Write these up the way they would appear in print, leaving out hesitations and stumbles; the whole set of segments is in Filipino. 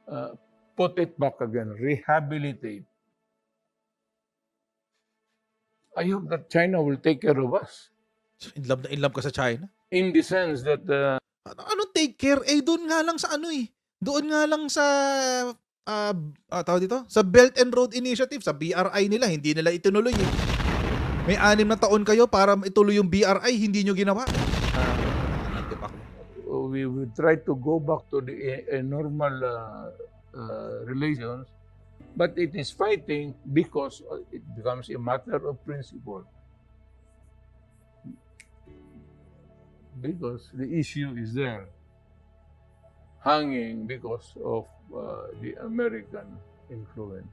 uh, put it back again, rehabilitate. I hope that China will take care of us. So, in love na in love ka sa China? In the sense that Ano take care? Eh, doon nga lang sa ano eh. Doon nga lang sa, tawag dito? Sa Belt and Road Initiative, sa BRI nila, hindi nila itinuloy eh. May 6 na taon kayo para ituloy yung BRI, hindi nyo ginawa. we will try to go back to the normal relations, but it is fighting because it becomes a matter of principle. Because the issue is there, hanging because of the American influence.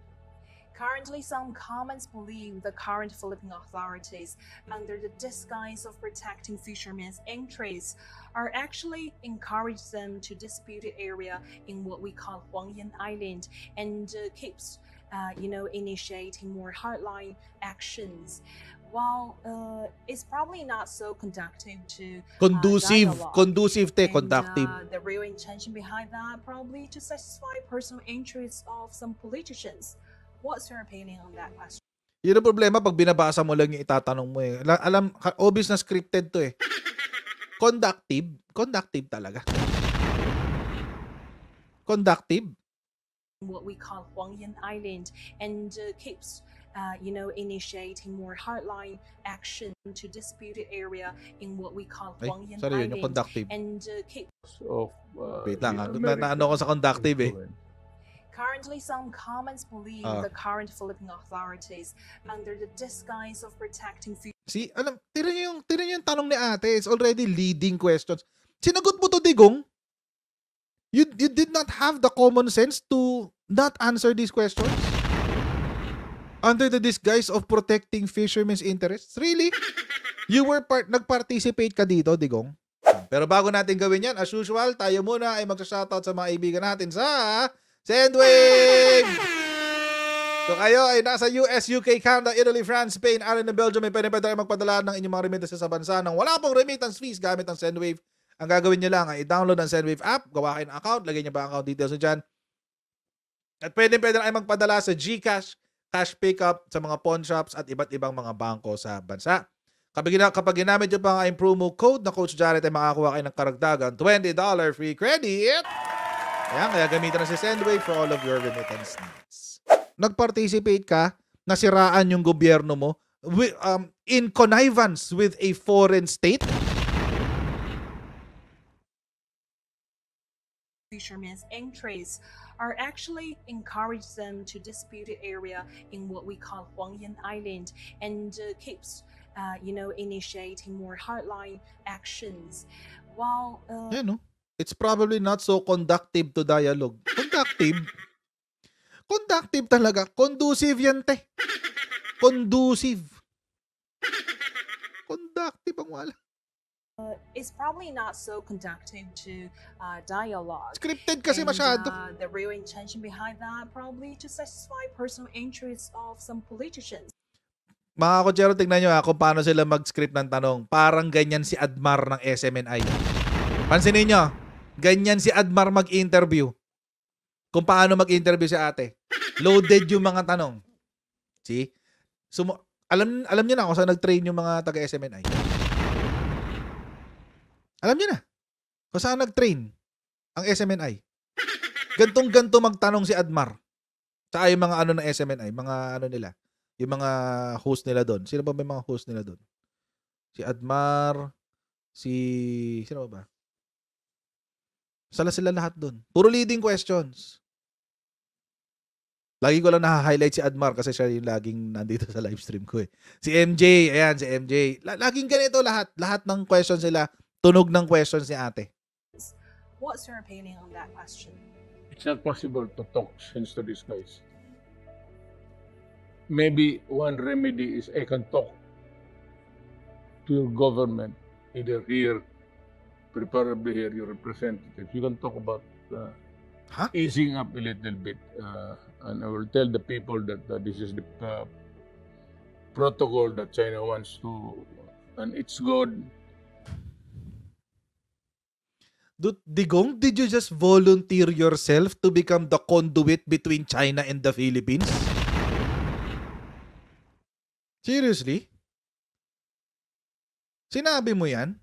Currently, some comments believe the current Philippine authorities, under the disguise of protecting fishermen's interests, are actually encouraging them to dispute the area in what we call Huangyan Island and keeps, initiating more hardline actions. While it's probably not so conductive to dialogue. Conducive te, And, conductive. the real intention behind that probably to satisfy personal interests of some politicians. What's your opinion on that question? Yun ang problema pag binabasa mo lang yung itatanong mo eh. Obvious na scripted to eh. Conductive talaga. Conductive. What we call Huangyan Island and keeps, initiating more hardline action to dispute the area in what we call Huangyan Sorry, yun yung Island conductive. and keeps. Of Wait lang, the naano ko sa conductive eh. influence. Currently, some comments believe the current Philippine authorities, under the disguise of protecting See, tira niyo yung tanong ni ate. It's already leading questions. Sinagot mo to, Digong? You did not have the common sense to not answer these questions? Under the disguise of protecting fishermen's interests? Really? You were nag-participate ka dito, Digong? Pero bago natin gawin yan, as usual, tayo muna ay magsa-shoutout sa mga kaibigan natin sa Sendwave! So kayo ay nasa US, UK, Canada, Italy, France, Spain, Ireland, and Belgium. May pwede kayo magpadala ng inyong mga remittances sa bansa nang wala pong remittance fees gamit ang Sendwave. Ang gagawin nyo lang ay i-download ang Sendwave app, gawa kayo ng account, lagay nyo ba ang account details nyo dyan. At pwede na kayo magpadala sa GCash, cash pickup sa mga pawn shops at iba't ibang mga bangko sa bansa. Kapag ginamit nyo pa ang promo code na Coach Jared ay makakuha kayo ng karagdagan $20 free credit. Ayan, kaya gamitin na si Sendwave for all of your remittance needs. Nag-participate ka, nasiraan yung gobyerno mo in connivance with a foreign state? fishermen's interests are actually encourage them to dispute the area in what we call Huangyan Island and keeps, initiating more hardline actions. While it's probably not so conductive to dialogue. Conductive? Conductive talaga. Conducive yan, te. Conducive. Conductive ang wala. It's probably not so conductive to dialogue. Scripted kasi And, masyado. The real intention behind that probably to satisfy personal interests of some politicians. Mga kotsero, tignan nyo kung paano sila mag-script ng tanong. Parang ganyan si Admar ng SMNI. Pansinin nyo, ganyan si Admar mag-interview. Kung paano mag-interview si ate. Loaded yung mga tanong. See? Alam nyo na kung saan nag-train yung mga taga-SMNI. Alam nyo na kung saan nag-train ang SMNI. Gantong-ganto magtanong si Admar. Tsaka yung mga ng SMNI, mga nila. Yung mga host nila doon. Sino ba may mga host nila doon? Si Admar, sino ba? Sila lahat doon. Puro leading questions. Lagi ko lang na-highlight si Admar kasi siya yung laging nandito sa live stream ko eh. Si MJ, ayan, si MJ. Laging ganito lahat. Lahat ng questions nila, tunog ng questions ni ate. What's your opinion on that question? It's not possible to talk sense to these guys. Maybe one remedy is I can talk to your government, either here, preferably here, your representatives. You can talk about easing up a little bit, and I will tell the people that this is the protocol that China wants to, and it's good. Digong, did you just volunteer yourself to become the conduit between China and the Philippines? Seriously? Sinabi mo yan?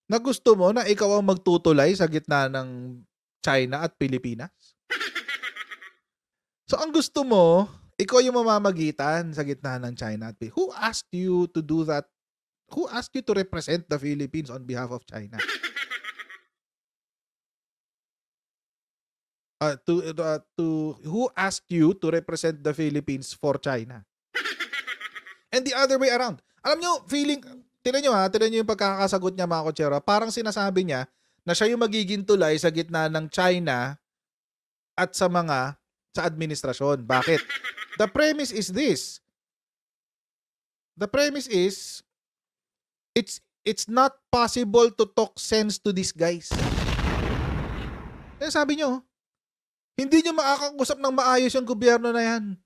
Na gusto mo na ikaw ang magtutulay sa gitna ng China at Pilipinas? So ang gusto mo, ikaw yung mamamagitan sa gitna ng China at Pilipinas. Who asked you to do that? Who asked you to represent the Philippines on behalf of China? Who asked you to represent the Philippines for China? And the other way around. Alam nyo, tinan nyo yung pagkakasagot niya, mga kotsero. Parang sinasabi niya na siya yung magiging tulay sa gitna ng China at sa administrasyon. Bakit? The premise is this. The premise is, it's not possible to talk sense to these guys. Kaya sabi nyo, hindi nyo makakausap ng maayos yung gobyerno na yan.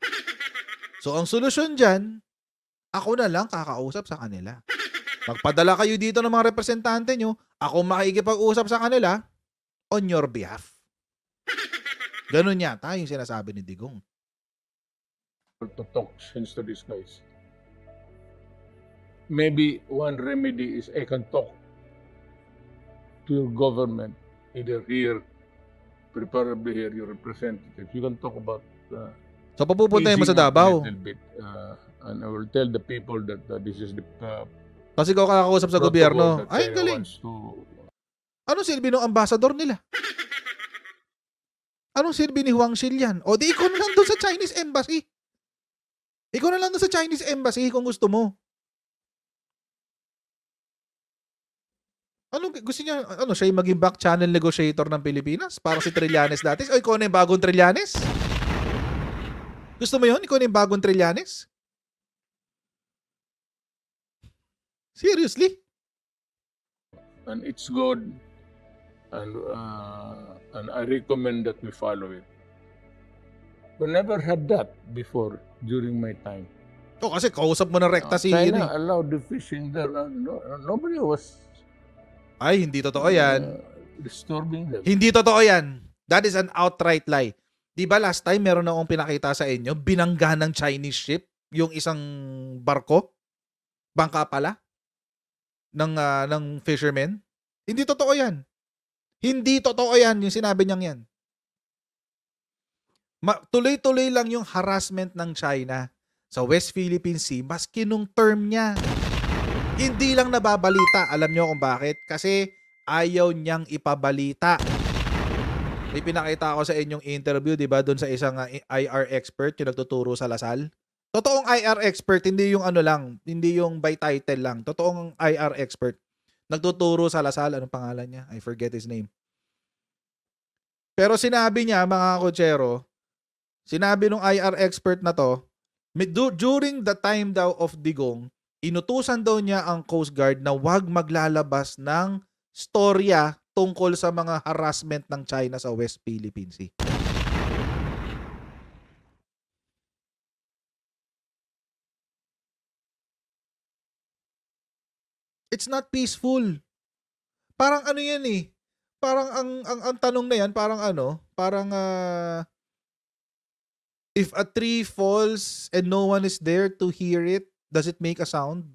So, ang solusyon dyan, ako na lang kakausap sa kanila. Magpadala kayo dito ng mga representante nyo, ako makikipag-usap sa kanila on your behalf. Ganun yata yung sinasabi ni Digong. To talk sense to these guys. Maybe one remedy is I can talk to your government, either here, preferably here, your representatives. You can talk about so papupuntahin mo sa Davao? A little bit, and I will tell the people that this is the kasi ikaw kakausap sa gobyerno. Ay, China galing. Anong silbi ng ambassador nila? Anong silbi ni Huang Xilian? O di ikaw na lang doon sa Chinese Embassy. Ikaw na lang doon sa Chinese Embassy kung gusto mo. Ano gusto niya? Ano siya yung maging back channel negotiator ng Pilipinas? Para si Trillanes dati? O ikaw na yung bagong Trillanes? Gusto mo yun? Ikaw na yung bagong Trillanes? Seriously? And it's good, and I recommend that we follow it. We never had that before during my time. O kasi kausap mo na rekta si China allowed the fishing there. Nobody was hindi totoo yan. Disturbing them. Hindi totoo yan. That is an outright lie. Di ba last time meron na akong pinakita sa inyo, binangga ng Chinese ship yung isang barko? Bangka pala? Ng fishermen? Hindi totoo yan. Hindi totoo yan yung sinabi niyang yan. Tuloy-tuloy lang yung harassment ng China sa West Philippine Sea maski nung term niya. Hindi lang nababalita. Alam niyo kung bakit? Kasi ayaw niyang ipabalita. May pinakita ako sa inyong interview, di ba? Doon sa isang IR expert yung nagtuturo sa Lasal. Totoong IR expert, hindi yung hindi yung by title lang. Totoong IR expert. Nagtuturo sa Lasal. Anong pangalan niya? I forget his name. Pero sinabi niya, mga kotsero, sinabi nung IR expert na to, during the time daw of Digong, inutusan daw niya ang Coast Guard na wag maglalabas ng storya tungkol sa mga harassment ng China sa West Philippine Sea. It's not peaceful. Parang ano yan eh. Parang ang tanong na yan, parang if a tree falls and no one is there to hear it, does it make a sound?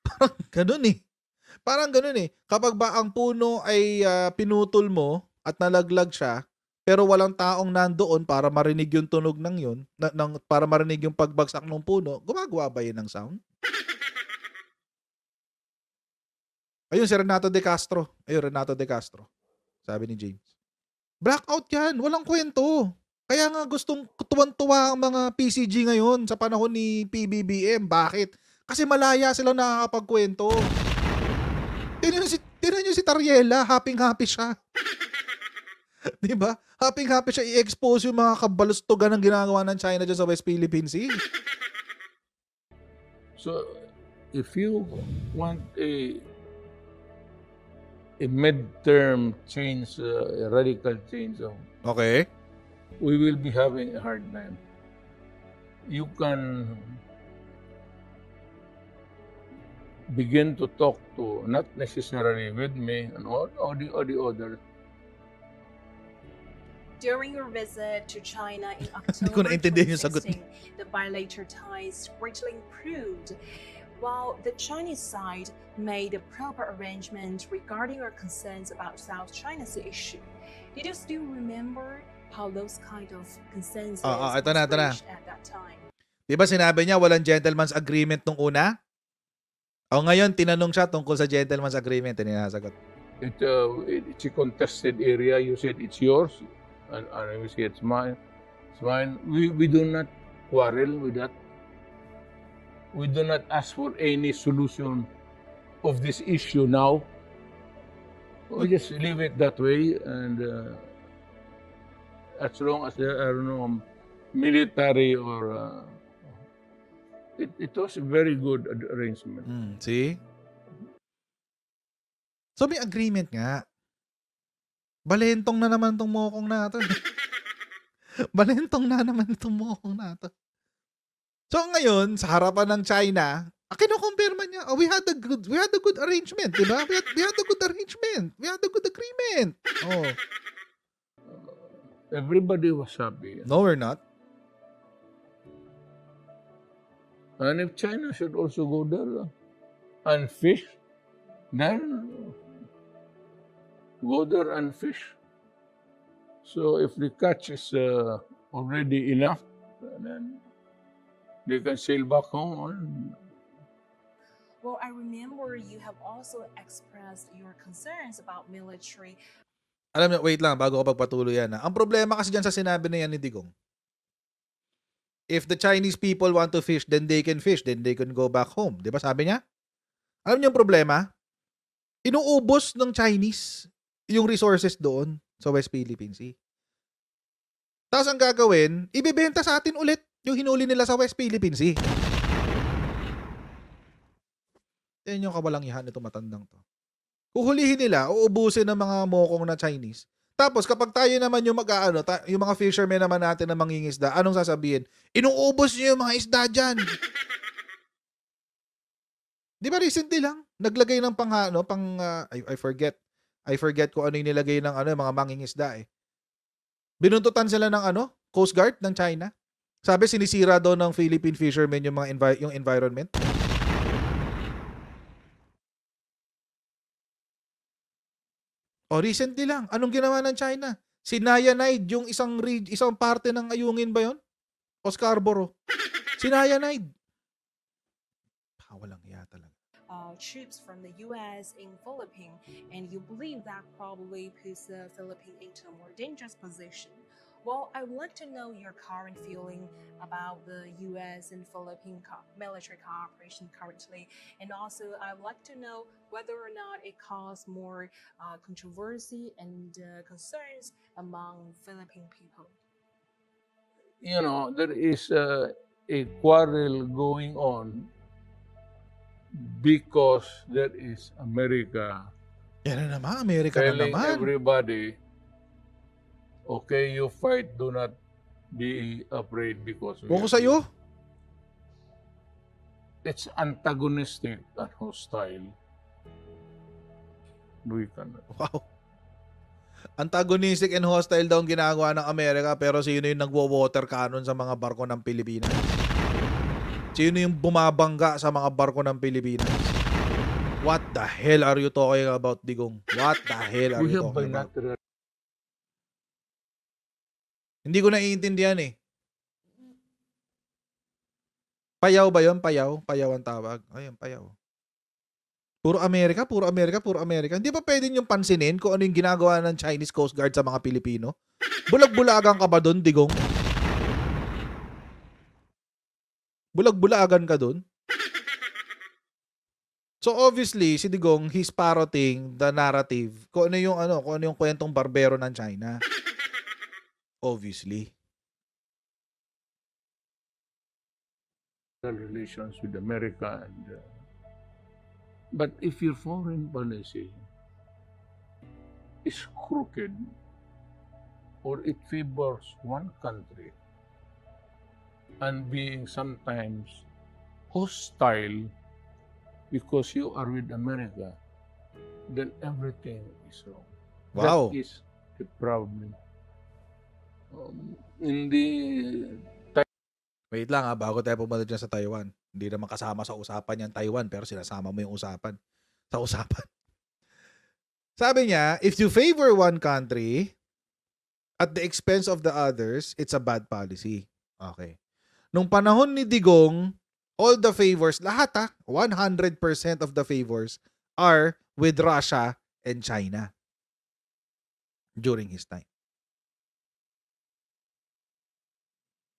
Parang ganun eh. Parang ganun eh. Kapag ba ang puno ay pinutol mo at nalaglag siya, pero walang taong nandoon para marinig yung tunog ng yun, para marinig yung pagbagsak ng puno, gumagawa ba yun ng sound? Ayun, si Renato De Castro. Sabi ni James. Blackout yan. Walang kwento. Kaya nga gustong tuwan-tuwa ang mga PCG ngayon sa panahon ni PBBM. Bakit? Kasi malaya sila nakakapagkwento. Tignan nyo si Tariela. Happy-happy siya. Diba? Happy-happy siya i-expose yung mga kabalustugan ng ginagawa ng China dyan sa West Philippine Sea. So, if you want a midterm change, a radical change, okay, we will be having a hard time. You can begin to talk to, not necessarily with me and all the others. During your visit to China in Hindi ko October naintindihan yung sagot 2016, the bilateral ties greatly improved, while the Chinese side made a proper arrangement regarding your concerns about South China Sea issue. Did you still remember how those kind of consensus ito na. reached at that time? Diba sinabi niya walang gentleman's agreement nung una? O ngayon, tinanong siya tungkol sa gentleman's agreement. Tinasagot. It's a contested area. You said it's yours, and we say it's mine. It's mine. We do not quarrel with that. We do not ask for any solution of this issue now. We just leave it that way, and as long as there are no military or it was a very good arrangement. See? So may agreement nga. Balentong na naman itong mokong na ito. Balentong na naman itong mokong na ito. So ngayon, sa harapan ng China, kinukumpirma niya, we had a good arrangement, di ba? We had a good arrangement. We had a good agreement. Oh. Everybody was happy. No, we're not. And if China should also go there and fish, then go there and fish. So if the catch is already enough, then they can sail back home. Well, I remember you have also expressed your concerns about military. Alam niyo, wait lang, bago ko pagpatuloy yan. Ang problema kasi dyan sa sinabi na yan ni Digong, if the Chinese people want to fish, then they can fish, then they can go back home. Di ba sabi niya? Alam niyo yung problema? Inuubos ng Chinese yung resources doon sa West Philippine Sea. Tapos ang gagawin, ibibenta sa atin ulit yung hinuli nila sa West Philippine Sea. Yan yung kawalangihan nito matandang to. Kuhulihin nila, uubusin ng mga mokong na Chinese. Tapos kapag tayo naman yung yung mga fishermen naman natin na mangingisda, anong sasabihin? Inuubos niyo yung mga isda dyan. Di ba recently lang? Naglagay ng I forget kung ano yung nilagay ng mga mangingisda eh. Binuntutan sila ng Coast Guard ng China. Sabi sinisira daw ng Philippine fishermen yung mga yung environment. O recently lang, anong ginawa ng China? Sinyanide yung isang parte ng Ayungin ba 'yon? O Scarborough. Sinyanide. Walang hiya talaga. Troops from the U.S. in Philippines, and you believe that probably puts the Philippines into a more dangerous position. Well, I would like to know your current feeling about the U.S. and Philippine military cooperation currently, and also I would like to know whether or not it caused more controversy and concerns among Philippine people. You know, there is a quarrel going on because there is America. Yan na naman, Amerika na Telling naman. everybody, okay, you fight, do not be afraid because Kung ko sa'yo, it's antagonistic and hostile. We cannot. wow. Antagonistic and hostile daw ang ginagawa ng Amerika, pero sino yung nagwo-water cannon sa mga barko ng Pilipinas? Sino yung bumabangga sa mga barko ng Pilipinas? What the hell are you talking about, Digong? What the hell are We you have talking about? bilateral. Hindi ko naiintindihan eh. Payaw ba yun? Payaw? Payaw ang tawag. Ayun, payaw. Puro Amerika, puro Amerika, puro Amerika. Hindi ba pwede niyong pansinin kung ano yung ginagawa ng Chinese Coast Guard sa mga Pilipino? Bulag-bulagan ka ba doon, Digong? Bulag-bulagan ka doon? So obviously, si Digong, he's parroting the narrative kung ano yung kwentong barbero ng China. Obviously. Relations with America and but if your foreign policy is crooked or it favors one country and being sometimes hostile because you are with America, then everything is wrong. Wow. That is the problem. In the Wait lang bago tayo pumunta dyan sa Taiwan. Hindi naman kasama sa usapan yung Taiwan, pero sinasama mo yung usapan. Sa usapan. Sabi niya, if you favor one country at the expense of the others, it's a bad policy. Okay. Nung panahon ni Digong, all the favors, lahat 100% of the favors are with Russia and China during his time.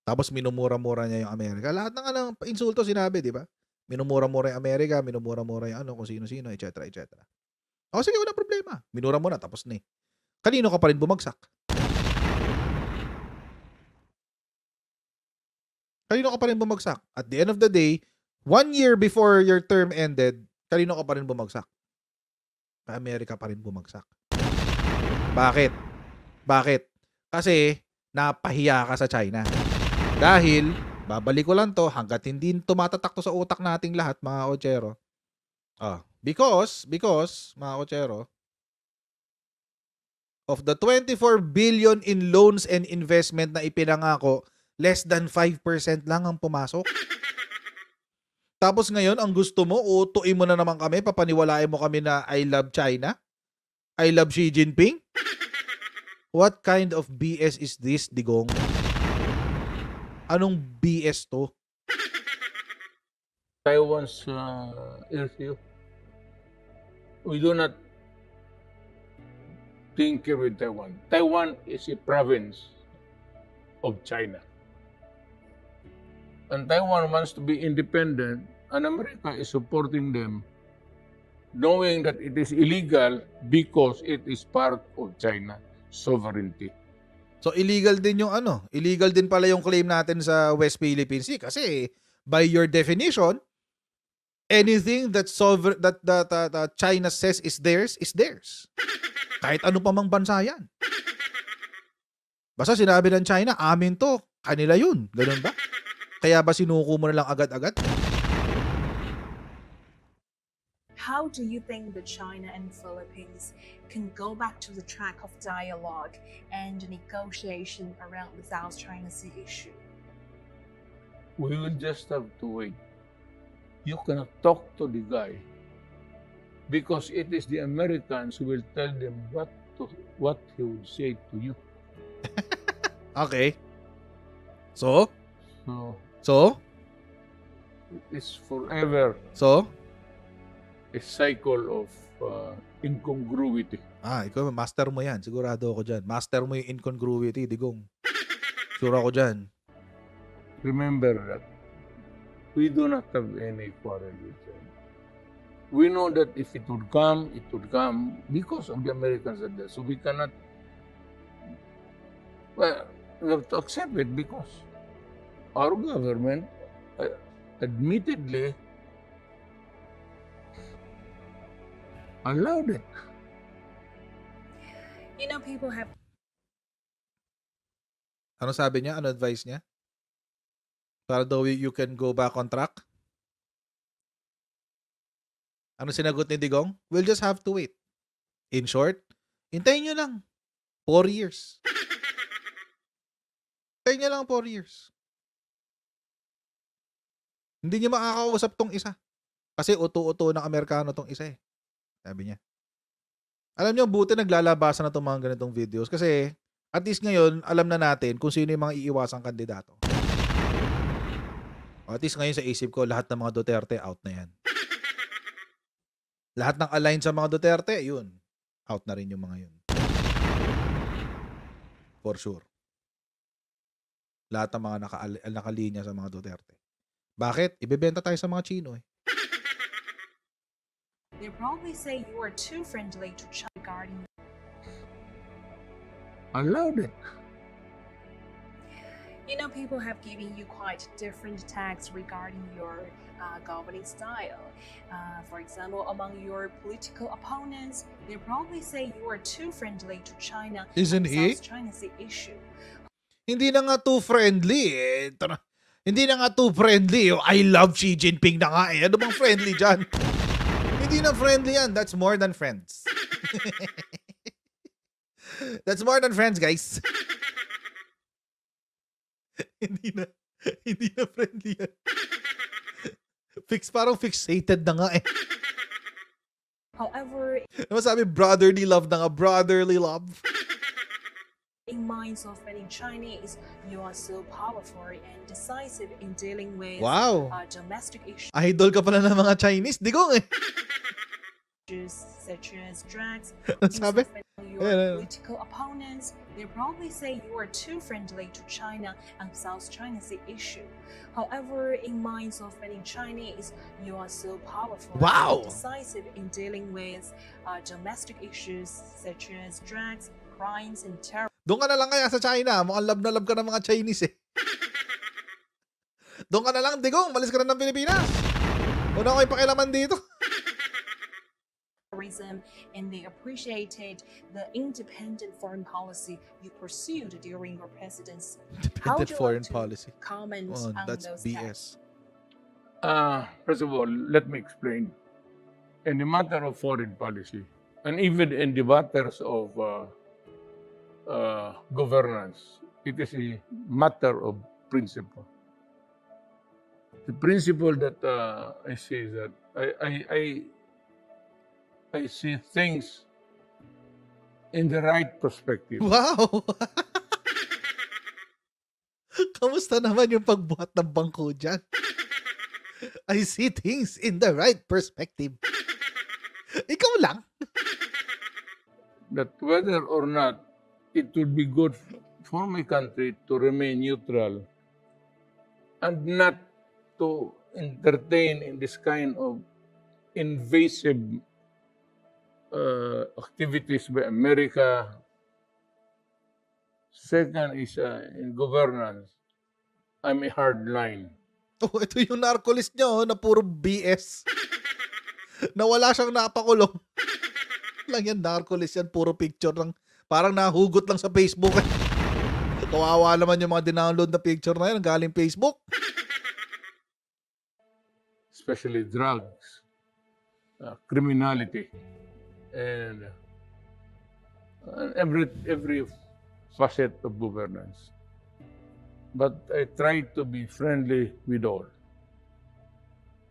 Tapos minumura-mura niya yung Amerika. Lahat ng insulto sinabi, di ba? Minumura-mura yung Amerika, minumura-mura yung kung sino-sino, etc. etc. O sige, wala problema. Minura mo na, tapos na eh. Kanino ka pa rin bumagsak? Kanino ka pa rin bumagsak? At the end of the day, 1 year before your term ended, kanino ka pa rin bumagsak? Amerika pa rin bumagsak. Bakit? Bakit? Kasi napahiya ka sa China. Dahil, babalik ko lang to, hanggat hindi tumatatak to sa utak nating lahat, mga Ochero. Because, mga Ochero, of the 24 billion in loans and investment na ipinangako, less than 5% lang ang pumasok. Tapos ngayon, ang gusto mo, utuin mo na naman kami, papaniwalain mo kami na I love China? I love Xi Jinping? What kind of BS is this, Digong? Anong BS to? Taiwan's issue. We do not tinker with Taiwan. Taiwan is a province of China. And Taiwan wants to be independent, and America is supporting them, knowing that it is illegal because it is part of China sovereignty. So illegal din yung illegal din pala yung claim natin sa West Philippine Sea kasi by your definition, anything that China says is theirs is theirs. Kahit ano pa mang bansa yan. Basta sinabi ng China, amin to, kanila yun. Ganun ba? Kaya ba sinuko mo na lang agad-agad? How do you think that China and Philippines can go back to the track of dialogue and negotiation around the South China Sea issue? We will just have to wait. You cannot talk to the guy because it is the Americans who will tell them what he would say to you. Okay. So? It's forever. So? A cycle of incongruity. Ikaw, master mo yan. Sigurado ako dyan. Master mo yung incongruity, Digong. Sure ako dyan. Remember that we do not have any quarrel with them. We know that if it would come because of the Americans are there. So we cannot, we have to accept it because our government admittedly allowed it. You know, people have... Ano sabi niya? Ano advice niya? Para daw you can go back on track? Ano sinagot ni Digong? We'll just have to wait. In short, hintayin nyo lang. 4 years. Hintayin nyo lang 4 years. Hindi niya makakausap tong isa. Kasi uto-uto ng Amerikano tong isa eh. Sabi niya. Alam niyo, buti naglalabasan na itong mga ganitong videos kasi at least ngayon, alam na natin kung sino yung mga iiwasang kandidato. O at least ngayon sa isip ko, lahat ng mga Duterte, out na yan. Lahat ng align sa mga Duterte, yun. Out na rin yung mga yun. For sure. Lahat ng mga nakalinya sa mga Duterte. Bakit? Ibebenta tayo sa mga Chino eh. They probably say you are too friendly to China regarding... Allowed it. You know, people have given you quite different tags regarding your governing style. For example, among your political opponents, they probably say you are too friendly to China. Isn't he? South China Sea issue. Hindi na nga too friendly eh. Hindi na nga too friendly. I love Xi Jinping na nga eh. Ano bang friendly dyan? Hindi na friendly yan. That's more than friends. That's more than friends, guys. Hindi na friendly yan. Parang fixated na nga eh. However, Ano sabi? Brotherly love na nga. Brotherly love. in minds of many Chinese, you are so powerful and decisive in dealing with Wow. domestic issues Idol ka pala ng mga Chinese. Digong eh. such as drugs. Ano sabi? Instead of your Yeah. political opponents, they probably say you are too friendly to China and South China Sea issue. However, in minds of many Chinese, you are so powerful Wow. and decisive in dealing with domestic issues such as drugs, crimes, and terror. Doon ka na lang kaya sa China. Mukhang love na love ka ng mga Chinese eh. Doon ka na lang, Digong. Malis ka na ng Pilipinas. Una ko ipakilaman dito. And they appreciated the independent foreign policy you pursued during your presidency. How would Independent you foreign like to policy. comment Oh, on that's those BS. First of all, let me explain. In the matter of foreign policy, and even in the matters of governance, it is a matter of principle. The principle that I see is that I see things in the right perspective. Wow! Kamusta naman yung pagbuhat ng bangko dyan? I see things in the right perspective. Ikaw lang. That whether or not it would be good for my country to remain neutral and not to entertain in this kind of invasive activities by America. Second is in governance, I'm a hard line. Oh, ito yung narcolist niya oh, na puro BS. Na wala siyang napakulong. Lang yan, narcolist yan. Puro picture lang. Parang nahugot lang sa Facebook. Kawawa naman yung mga dinownload na picture na yan. Galing Facebook. Especially drugs, criminality, and every facet of governance. But I try to be friendly with all.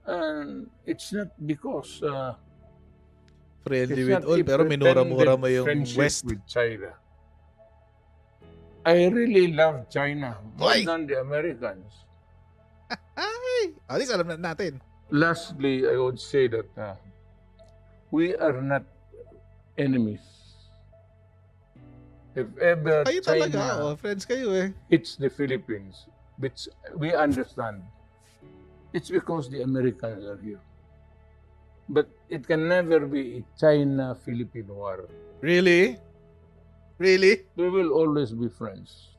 And it's not because Friendly it's with not all. a Pero minura-mura mo pretended yung friendship West. with China. I really love China more Why? than the Americans. Ay! At least alam na natin. Lastly, I would say that we are not enemies. If ever Kayo talaga. China Oh, friends kayo eh. hits the Philippines, which we understand, it's because the Americans are here. But it can never be a China-Philippine war. Really? Really? We will always be friends.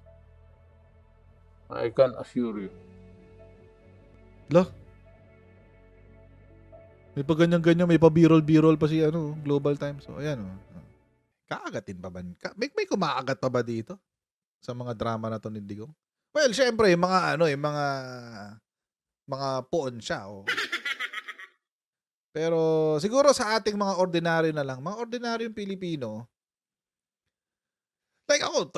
I can assure you. Lo? May pa ganyan-ganyan, may pa birol-birol pa si Global Times. So, ayan oh. Kaagatin pa ba? May kumakagat pa ba dito? Sa mga drama na to ni Digong? Well, syempre, yung mga mga poon siya. Oh. Pero siguro sa ating mga ordinaryo na lang, mga ordinaryong Pilipino, like ako,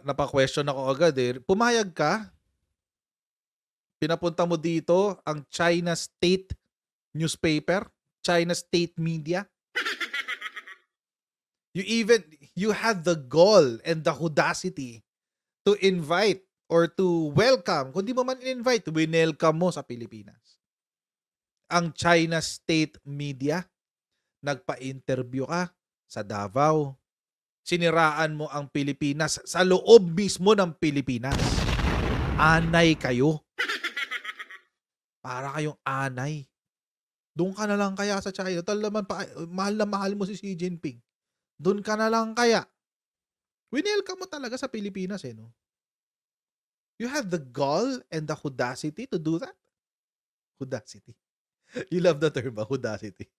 napa-question ako agad eh. Pumayag ka, pinapunta mo dito ang China State newspaper, China State media. You had the gall and the audacity to invite or to welcome, kung di mo man in-invite, winelcome mo sa Pilipinas. Ang China State media, nagpa-interview ka sa Davao. Siniraan mo ang Pilipinas sa loob mismo ng Pilipinas. Anay kayo. Para kayong anay. Doon ka na lang kaya sa China. Talaman mahal na mahal mo si Xi Jinping. Doon ka na lang kaya. Winelcome mo talaga sa Pilipinas eh, no? You have the gall and the audacity to do that? Audacity. You love the term, audacity.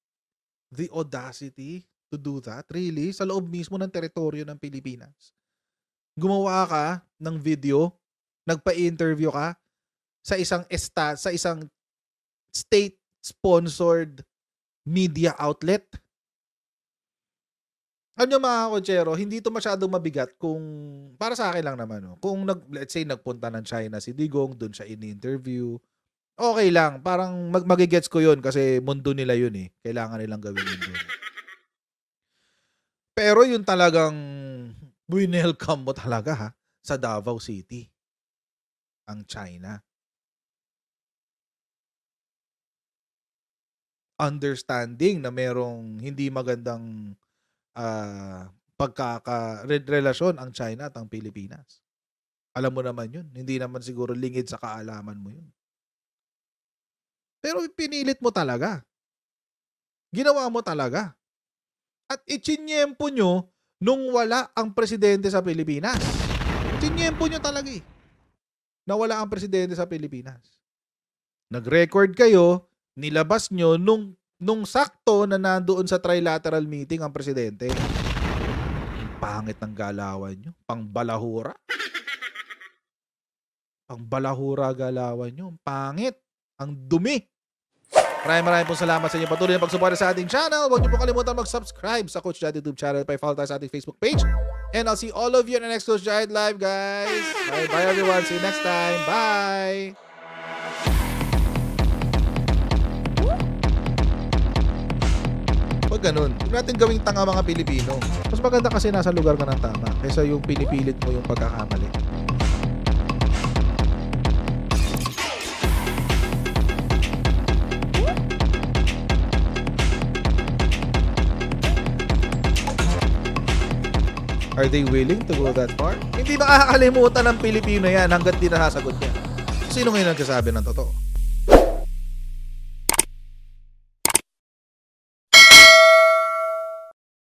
The audacity to do that? Really? Sa loob mismo ng teritoryo ng Pilipinas? Gumawa ka ng video, nagpa-interview ka sa isang state-sponsored media outlet. Ano mga kotsero, hindi ito masyadong mabigat kung, para sa akin lang naman, no? Kung let's say nagpunta ng China si Digong, dun siya in-interview, okay lang, parang magigets ko yun kasi mundo nila yun eh. Kailangan nilang gawin yun dun. Pero yun talagang winelcome mo talaga ha, sa Davao City, ang China. Understanding na merong hindi magandang pagkakarelasyon ang China at ang Pilipinas. Alam mo naman yun. Hindi naman siguro lingid sa kaalaman mo yun. Pero pinilit mo talaga. Ginawa mo talaga. At ichinyempo nyo nung wala ang presidente sa Pilipinas. Ichinyempo nyo talaga eh. Na wala ang presidente sa Pilipinas. Nag-record kayo, nilabas nyo nung sakto na nandoon sa trilateral meeting ang presidente. Pangit ng galawan nyo. Pangbalahura. Pangbalahura galawan nyo. Pangit. Ang dumi. Maraming pong salamat sa inyo patuloy na pagsuporta sa ating channel. Huwag niyo po kalimutan mag-subscribe sa Coach Jad YouTube channel. Pa-follow tayo sa ating Facebook page. And I'll see all of you in the next Coach Jad live, guys. Bye everyone. See you next time. Bye. Pag ganun, huwag natin gawing tanga mga Pilipino. Mas maganda kasi nasa lugar ka ng tama kaysa yung pinipilit mo yung pagkakamali. Are they willing to go that far? Hindi makakalimutan ng Pilipino yan hanggat di nasasagot niya. Sino ngayon nagsasabi ng totoo?